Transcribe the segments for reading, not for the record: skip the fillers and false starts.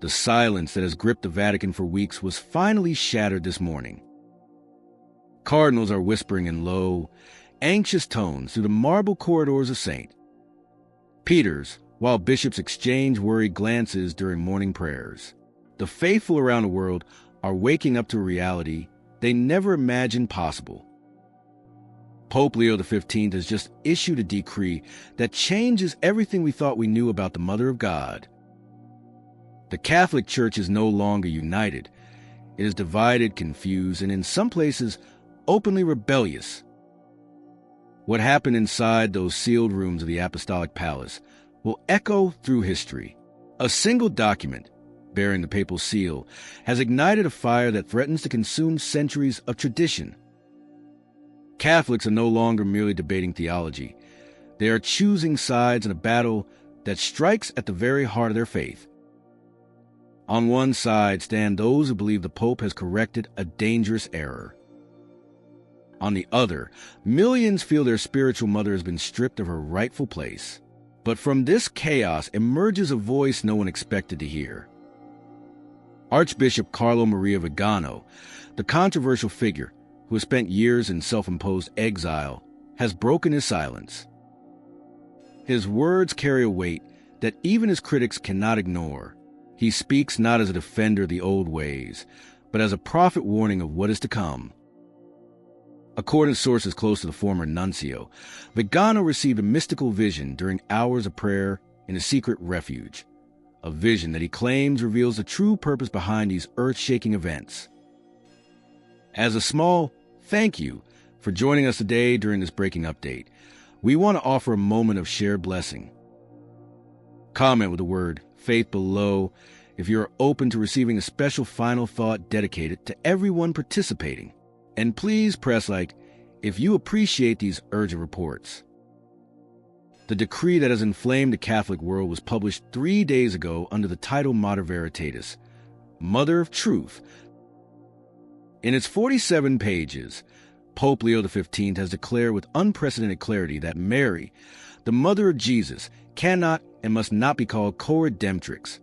The silence that has gripped the Vatican for weeks was finally shattered this morning. Cardinals are whispering in low, anxious tones through the marble corridors of St. Peter's, while bishops exchange worried glances during morning prayers. The faithful around the world are waking up to a reality they never imagined possible. Pope Leo XV has just issued a decree that changes everything we thought we knew about the Mother of God. The Catholic Church is no longer united. It is divided, confused, and in some places, openly rebellious. What happened inside those sealed rooms of the Apostolic Palace will echo through history. A single document, bearing the papal seal, has ignited a fire that threatens to consume centuries of tradition. Catholics are no longer merely debating theology. They are choosing sides in a battle that strikes at the very heart of their faith. On one side stand those who believe the Pope has corrected a dangerous error. On the other, millions feel their spiritual mother has been stripped of her rightful place. But from this chaos emerges a voice no one expected to hear. Archbishop Carlo Maria Vigano, the controversial figure who has spent years in self-imposed exile, has broken his silence. His words carry a weight that even his critics cannot ignore. He speaks not as a defender of the old ways, but as a prophet warning of what is to come. According to sources close to the former nuncio, Vigano received a mystical vision during hours of prayer in a secret refuge, a vision that he claims reveals the true purpose behind these earth-shaking events. As a small thank you for joining us today during this breaking update, we want to offer a moment of shared blessing. Comment with the word faith below if you're open to receiving a special final thought dedicated to everyone participating. And please press like if you appreciate these urgent reports. The decree that has inflamed the Catholic world was published 3 days ago under the title Mater Veritatis, Mother of Truth. In its 47 pages, Pope Leo XV has declared with unprecedented clarity that Mary, the mother of Jesus, cannot and must not be called co-redemptrix.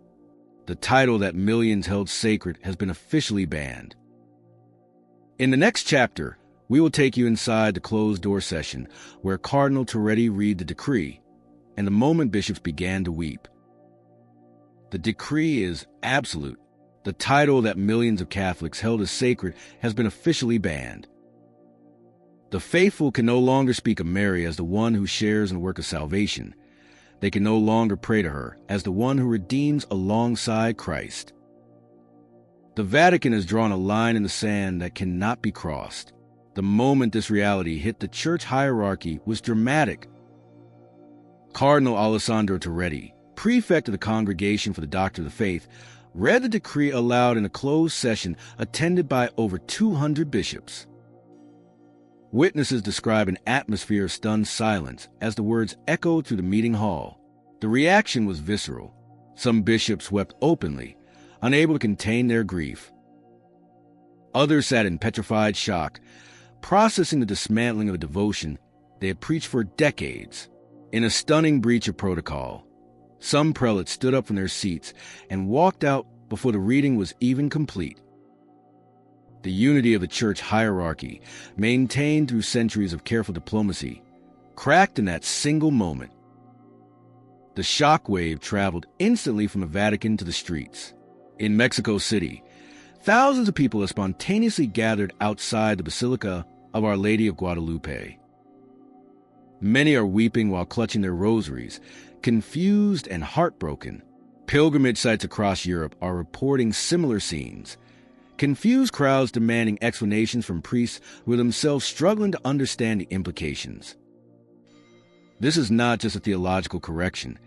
The title that millions held sacred has been officially banned. In the next chapter, we will take you inside the closed-door session where Cardinal Torretti read the decree, and the moment bishops began to weep. The decree is absolute. The title that millions of Catholics held as sacred has been officially banned. The faithful can no longer speak of Mary as the one who shares in the work of salvation. They can no longer pray to her as the one who redeems alongside Christ. The Vatican has drawn a line in the sand that cannot be crossed. The moment this reality hit the church hierarchy was dramatic. Cardinal Alessandro Torretti, prefect of the Congregation for the Doctrine of the Faith, read the decree aloud in a closed session attended by over 200 bishops. Witnesses describe an atmosphere of stunned silence as the words echoed through the meeting hall. The reaction was visceral. Some bishops wept openly, unable to contain their grief. Others sat in petrified shock, processing the dismantling of a devotion they had preached for decades. In a stunning breach of protocol, some prelates stood up from their seats and walked out before the reading was even complete. The unity of the church hierarchy, maintained through centuries of careful diplomacy, cracked in that single moment. The shockwave traveled instantly from the Vatican to the streets. In Mexico City, thousands of people have spontaneously gathered outside the Basilica of Our Lady of Guadalupe. Many are weeping while clutching their rosaries, confused and heartbroken. Pilgrimage sites across Europe are reporting similar scenes. Confused crowds demanding explanations from priests who are themselves struggling to understand the implications. This is not just a theological correction.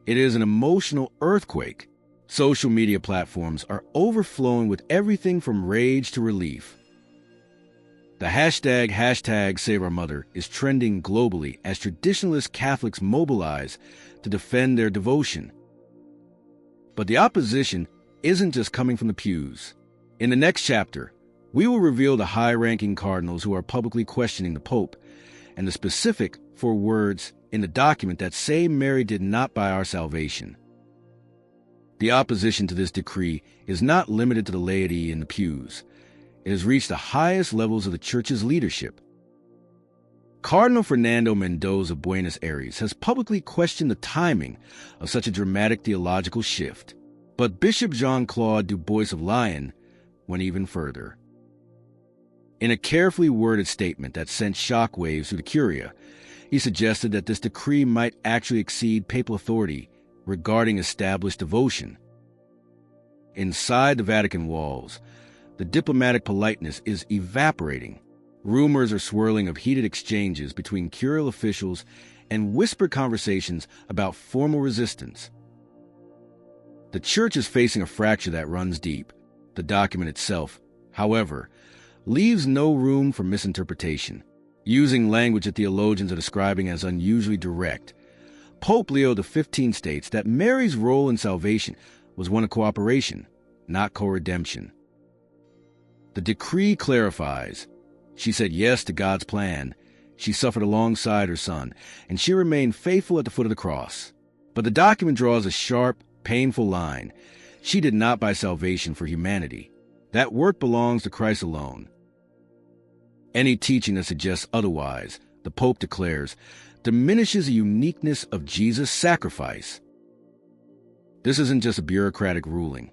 It is an emotional earthquake. Social media platforms are overflowing with everything from rage to relief. The hashtag Save Our Mother is trending globally as traditionalist Catholics mobilize to defend their devotion. But the opposition isn't just coming from the pews. In the next chapter, we will reveal the high-ranking cardinals who are publicly questioning the Pope and the specific 4 words in the document that say Mary did not buy our salvation. The opposition to this decree is not limited to the laity in the pews. It has reached the highest levels of the Church's leadership. Cardinal Fernando Mendoza of Buenos Aires has publicly questioned the timing of such a dramatic theological shift, but Bishop Jean-Claude Dubois of Lyon went even further. In a carefully worded statement that sent shockwaves through the Curia, he suggested that this decree might actually exceed papal authority regarding established devotion. Inside the Vatican walls, the diplomatic politeness is evaporating. Rumors are swirling of heated exchanges between curial officials and whispered conversations about formal resistance. The Church is facing a fracture that runs deep. The document itself, however, leaves no room for misinterpretation. Using language that theologians are describing as unusually direct, Pope Leo XV states that Mary's role in salvation was one of cooperation, not co-redemption. The decree clarifies: she said yes to God's plan, she suffered alongside her Son, and she remained faithful at the foot of the cross. But the document draws a sharp, painful line. She did not buy salvation for humanity. That work belongs to Christ alone. Any teaching that suggests otherwise, the Pope declares, diminishes the uniqueness of Jesus' sacrifice. This isn't just a bureaucratic ruling.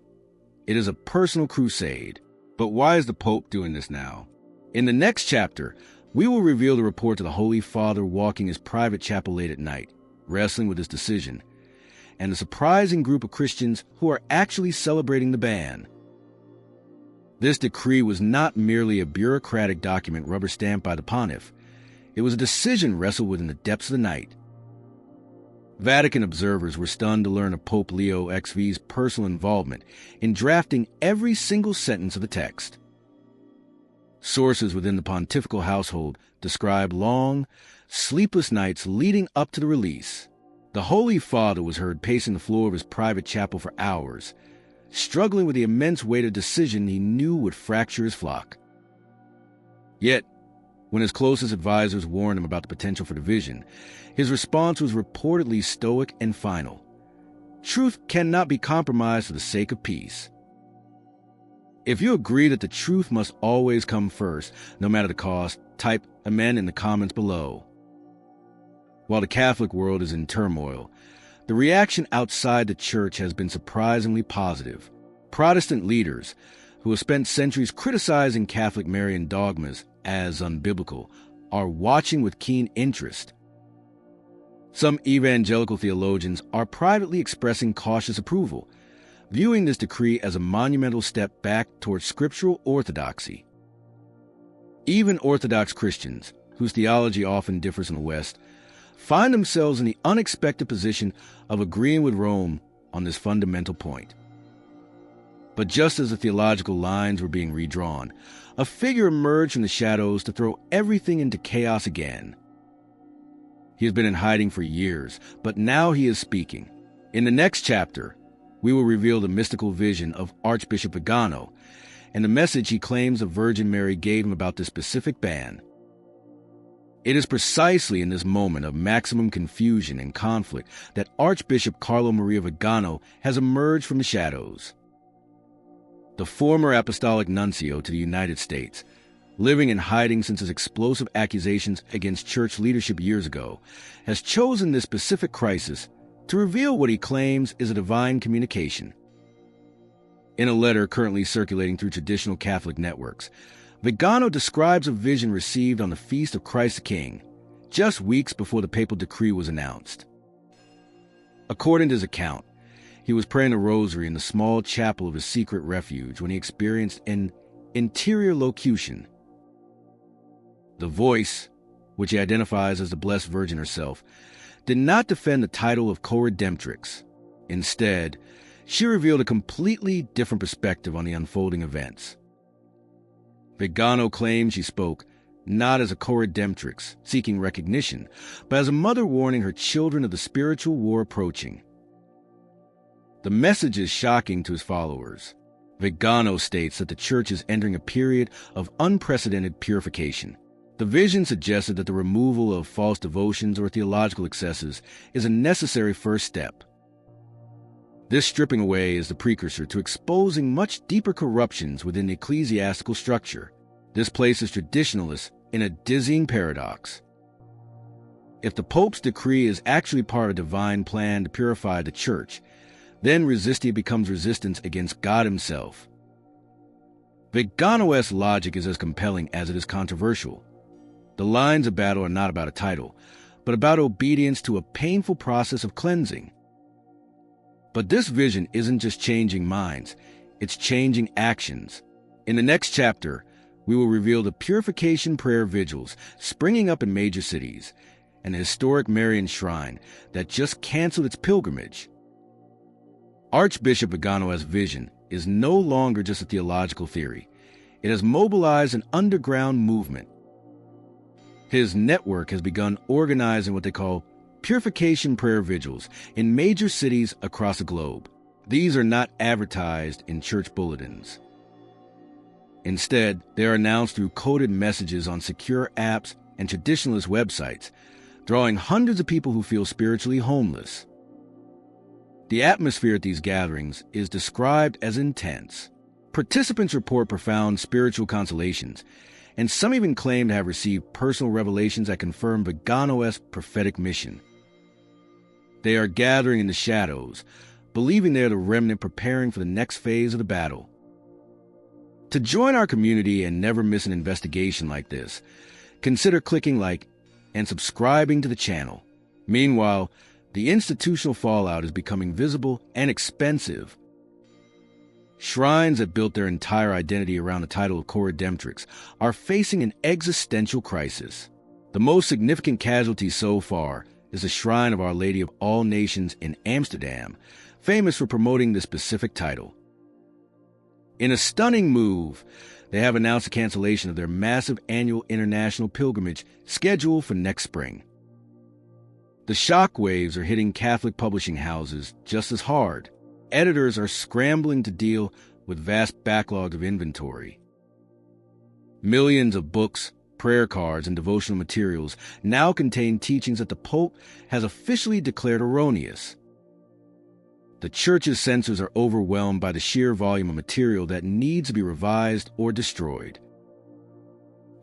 It is a personal crusade. But why is the Pope doing this now? In the next chapter, we will reveal the report to the Holy Father walking his private chapel late at night, wrestling with his decision, and the surprising group of Christians who are actually celebrating the ban. This decree was not merely a bureaucratic document rubber-stamped by the pontiff. It was a decision wrestled with in the depths of the night. Vatican observers were stunned to learn of Pope Leo XIV's personal involvement in drafting every single sentence of the text. Sources within the pontifical household describe long, sleepless nights leading up to the release. The Holy Father was heard pacing the floor of his private chapel for hours, struggling with the immense weight of decision he knew would fracture his flock. Yet, when his closest advisors warned him about the potential for division, his response was reportedly stoic and final. Truth cannot be compromised for the sake of peace. If you agree that the truth must always come first, no matter the cost, type amen in the comments below. While the Catholic world is in turmoil, the reaction outside the Church has been surprisingly positive. Protestant leaders, who have spent centuries criticizing Catholic Marian dogmas as unbiblical, are watching with keen interest. Some evangelical theologians are privately expressing cautious approval, viewing this decree as a monumental step back towards scriptural orthodoxy. Even Orthodox Christians, whose theology often differs in the West, find themselves in the unexpected position of agreeing with Rome on this fundamental point. But just as the theological lines were being redrawn, a figure emerged from the shadows to throw everything into chaos again. He has been in hiding for years, but now he is speaking. In the next chapter, we will reveal the mystical vision of Archbishop Vigano and the message he claims the Virgin Mary gave him about this specific ban. It is precisely in this moment of maximum confusion and conflict that Archbishop Carlo Maria Vigano has emerged from the shadows. The former apostolic nuncio to the United States, living in hiding since his explosive accusations against church leadership years ago, has chosen this specific crisis to reveal what he claims is a divine communication. In a letter currently circulating through traditional Catholic networks, Vigano describes a vision received on the Feast of Christ the King, just weeks before the papal decree was announced. According to his account, he was praying a rosary in the small chapel of his secret refuge when he experienced an interior locution. The voice, which he identifies as the Blessed Virgin herself, did not defend the title of co-redemptrix. Instead, she revealed a completely different perspective on the unfolding events. Vigano claims she spoke not as a co-redemptrix seeking recognition, but as a mother warning her children of the spiritual war approaching. The message is shocking to his followers. Vigano states that the Church is entering a period of unprecedented purification. The vision suggested that the removal of false devotions or theological excesses is a necessary first step. This stripping away is the precursor to exposing much deeper corruptions within the ecclesiastical structure. This places traditionalists in a dizzying paradox. If the Pope's decree is actually part of a divine plan to purify the Church, then resistia becomes resistance against God himself. Vigano's logic is as compelling as it is controversial. The lines of battle are not about a title, but about obedience to a painful process of cleansing. But this vision isn't just changing minds, it's changing actions. In the next chapter, we will reveal the purification prayer vigils springing up in major cities, and the historic Marian shrine that just canceled its pilgrimage. Archbishop Vigano's vision is no longer just a theological theory. It has mobilized an underground movement. His network has begun organizing what they call purification prayer vigils in major cities across the globe. These are not advertised in church bulletins. Instead, they are announced through coded messages on secure apps and traditionalist websites, drawing hundreds of people who feel spiritually homeless. The atmosphere at these gatherings is described as intense. Participants report profound spiritual consolations, and some even claim to have received personal revelations that confirm Vigano's prophetic mission. They are gathering in the shadows, believing they are the remnant preparing for the next phase of the battle. To join our community and never miss an investigation like this, consider clicking like and subscribing to the channel. Meanwhile, the institutional fallout is becoming visible and expensive. Shrines that built their entire identity around the title of co-redemptrix are facing an existential crisis. The most significant casualty so far is the Shrine of Our Lady of All Nations in Amsterdam, famous for promoting this specific title. In a stunning move, they have announced the cancellation of their massive annual international pilgrimage scheduled for next spring. The shockwaves are hitting Catholic publishing houses just as hard. Editors are scrambling to deal with vast backlogs of inventory. Millions of books, prayer cards, and devotional materials now contain teachings that the Pope has officially declared erroneous. The Church's censors are overwhelmed by the sheer volume of material that needs to be revised or destroyed.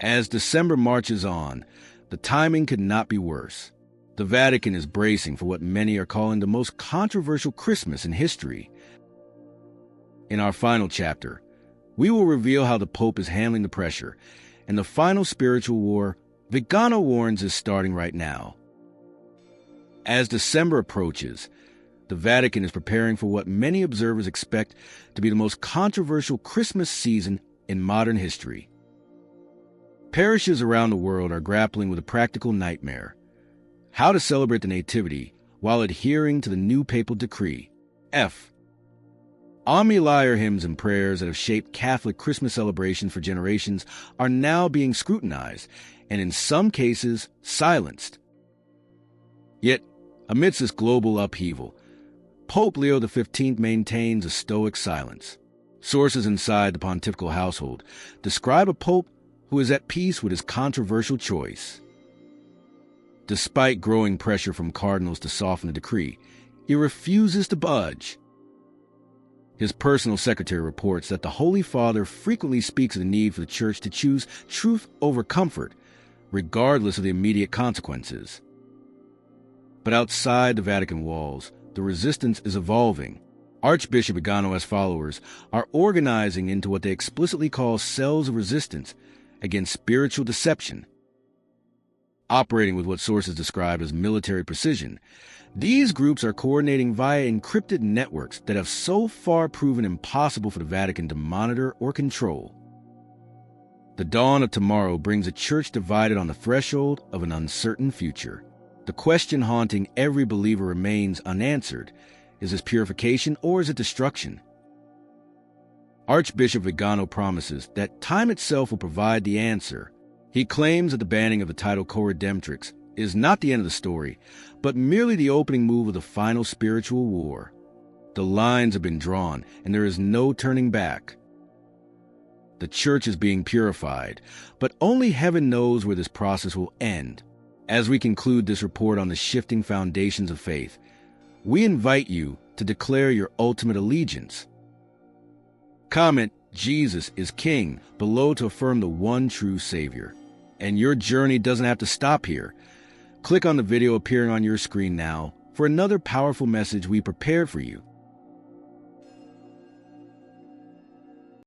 As December marches on, the timing could not be worse. The Vatican is bracing for what many are calling the most controversial Christmas in history. In our final chapter, we will reveal how the Pope is handling the pressure, and the final spiritual war Vigano warns is starting right now. As December approaches, the Vatican is preparing for what many observers expect to be the most controversial Christmas season in modern history. Parishes around the world are grappling with a practical nightmare: how to celebrate the Nativity while adhering to the new papal decree. Omni-lyre hymns and prayers that have shaped Catholic Christmas celebrations for generations are now being scrutinized and, in some cases, silenced. Yet, amidst this global upheaval, Pope Leo XV maintains a stoic silence. Sources inside the pontifical household describe a pope who is at peace with his controversial choice. Despite growing pressure from cardinals to soften the decree, he refuses to budge. His personal secretary reports that the Holy Father frequently speaks of the need for the Church to choose truth over comfort, regardless of the immediate consequences. But outside the Vatican walls, the resistance is evolving. Archbishop Vigano's followers are organizing into what they explicitly call cells of resistance against spiritual deception. Operating with what sources describe as military precision, these groups are coordinating via encrypted networks that have so far proven impossible for the Vatican to monitor or control. The dawn of tomorrow brings a church divided on the threshold of an uncertain future. The question haunting every believer remains unanswered: is this purification or is it destruction? Archbishop Vigano promises that time itself will provide the answer. He claims that the banning of the title co-redemptrix is not the end of the story, but merely the opening move of the final spiritual war. The lines have been drawn, and there is no turning back. The Church is being purified, but only heaven knows where this process will end. As we conclude this report on the shifting foundations of faith, we invite you to declare your ultimate allegiance. Comment "Jesus is King" below to affirm the one true Savior. And your journey doesn't have to stop here. Click on the video appearing on your screen now for another powerful message we prepared for you.